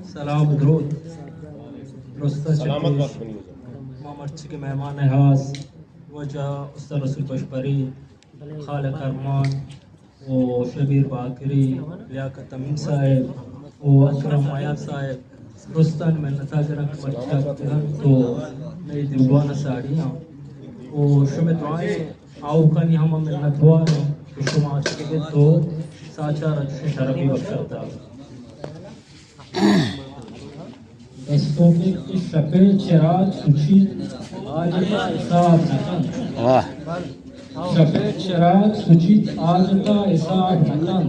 सलाम दरूद सलामत बात बनी मामर्ची के मेहमान हाज वजह उस्ताद रसूल पशपरी खालिक अरमान वो शबीर बाकरी लियाकत अमीन साहब वो अकरम आयात साहब रुस्तान में नताजरक मर्चा तो नई दिलवाना साड़ियाँ वो शुमे दुआएं आओ कनी हम मिलना दुआ शुमा के तो साचा रज शरफी बख्शता दस्तों के शपे चिराग सुची आज का हिसाब नकन वाह शपे चिराग सुचित आज का हिसाब नकन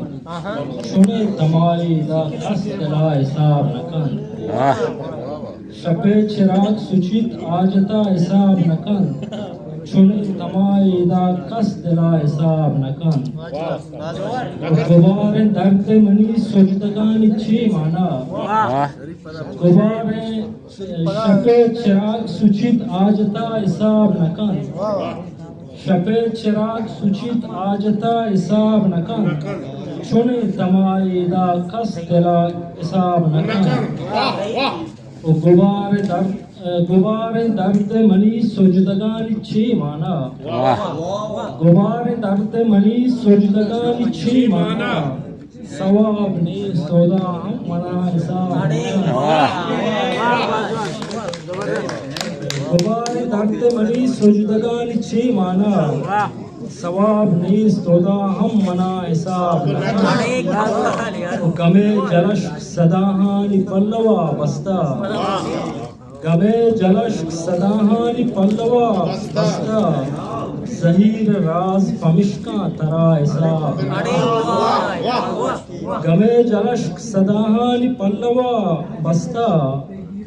सुने तमारी दा कसला हिसाब नकन वाह शपे चिराग सुचित आज का हिसाब नकन सुने तमारी दा कसला हिसाब नकन गुबार दर्द मनी सुजदगानी छी माना वाह गुबार शपे चिराग सुचित आजता हिसाब नकन शपे चिराग सुचित आजता हिसाब नकन चुने तमाई दा कस दिला हिसाब नकन गुबार दर्द मनी सुजदगानी छी माना गुबार दर्द मनी सुजदगानी छी माना सवाब ने सौदा हम मना हिसाब गुबार दर्द मनी सुजदगानी छी माना सवाब ने सौदा हम मना हिसाब गमे जलश सदाहानी पल्लवा बस्ता गमे जलश सदाहानी पल्लवा बस्ता ज़हीर राज फमिश्का तरा हिसाब गमे जलश सदाहानी पल्लवा बस्ता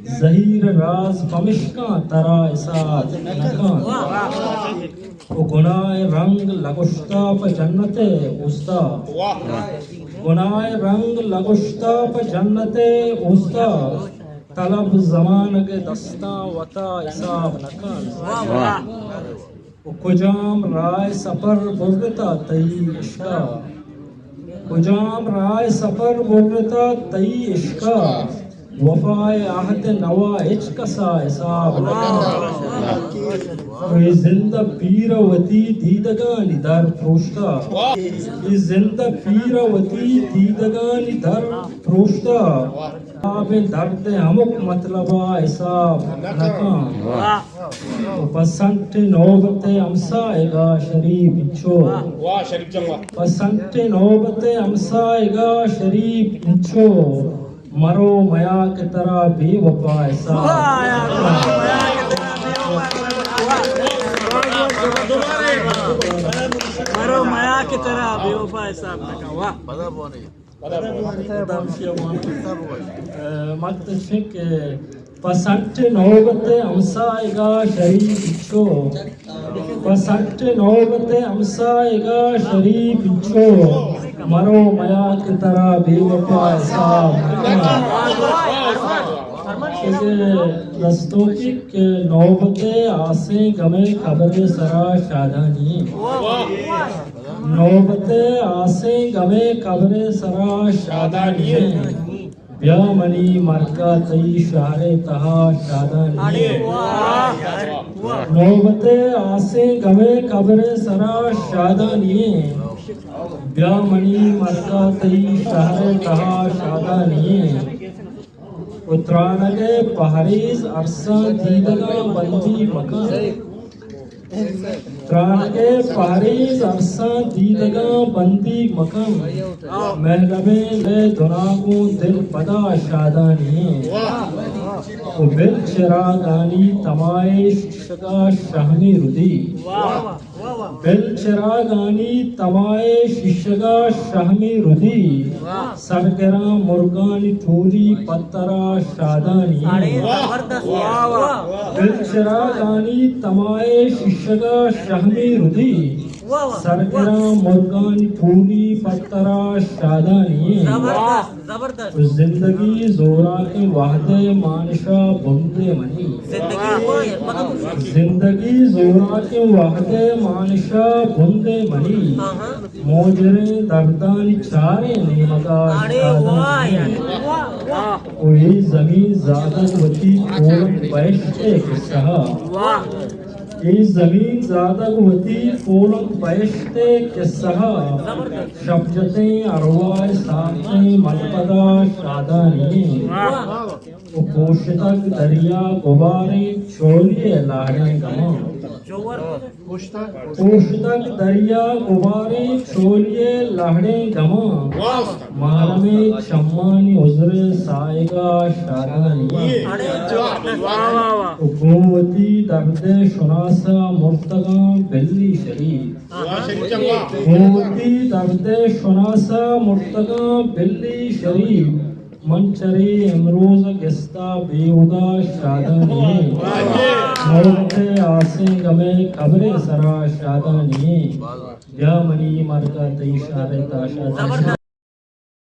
ज़हीर राज फमिश्का तरा हिसाब नकान वो गुनाह रंग लगुश्ता प जन्नते उस्ता गुनाह रंग लगुश्ता प जन्नते उस्ता तलब ज़मान के दस्ता वता हिसाब नकान कुजाम राय सफर बुर्रता तई इश्का कुजाम राय सफर बुर्रता तई इश्का वफाए आहद नवा इश्क सा हिसाब ये जिंदा पीरवती दीदगानी दर फरोश्ता ये जिंदा पीरवती दीदगानी दर फरोश्ता आबे दर्द हमक मतलबा हिसाब नकान पसंद नौबते अमसाएगा शरीफ इंचो वाह शरीफ जंगा पसंद नौबते अमसाएगा शरीफ इंचो मरो मया के तरह बेवफा हिसाब मरो माया की तरह बेवफा हिसाब नका वाह मक्तशिक पसंद नौबते अमसाएगा शरीफ इंचो पसंद नौबते अमसाएगा शरीफ इंचो मरो मया की तरह बेवफा हिसाब रस्तों की नौबते आसे गमे खबर सरा शादानी नौबते आसे गमे खबर सरा शादानी ब्यामनी मरका तई शहरे तहा शादानी नौबते आसे गमे खबर सरा शादानी ब्यामनी मरका तई शहरे तहा शादानी उत्तरानगे पहरीज अरसा दीदगा बंदी मकान उत्तरानगे पहरीज अरसा दीदगा बंदी मकान महलबे ले दुनागू दिल पदा शादानी बिल चिरागानी तमाए शिशगा शहनी रुदी बिल चिरागानी तमाए शिशगा शहमी रुदी सरगरा मुर्गानी ठूरी पत्तरा शादानी बिल चिरागानी तमाए शिशगा शहमी रुदी सरकरा मुर्गान पूरी पत्तरा शादानी जबरदस्त जबरदस्त जिंदगी जोरा के वाहदे मानशा बुंदे मनी जिंदगी जोरा के वाहदे मानशा बुंदे मनी मोजरे दर्दान चारे नेमका कोई जमीन ज़ादत वती कोलम बैठते किस्सा ये जमीन ज़ादत वती कोलम बैठते किस्सा शब्जते अरवाय सामने मलपदा शादानी पोषतक दरिया गुबारे चोलिए लाड़े गमा पोषतक दरिया गुबारे चोलिए लाड़े गमा मालमे चम्मानी उजरे साएगा शादानी हुकूमती दर्दे शुनासा मुर्तगा बिल्ली शरीफ हुकूमती दर्दे शुनासा मुर्तगा बिल्ली शरीफ मंचरी इमरोज गिस्ता बेहुदा शादानी मोरते आसे गमे खबरे सरा शादानी या मनी मरका तई शारे ताशा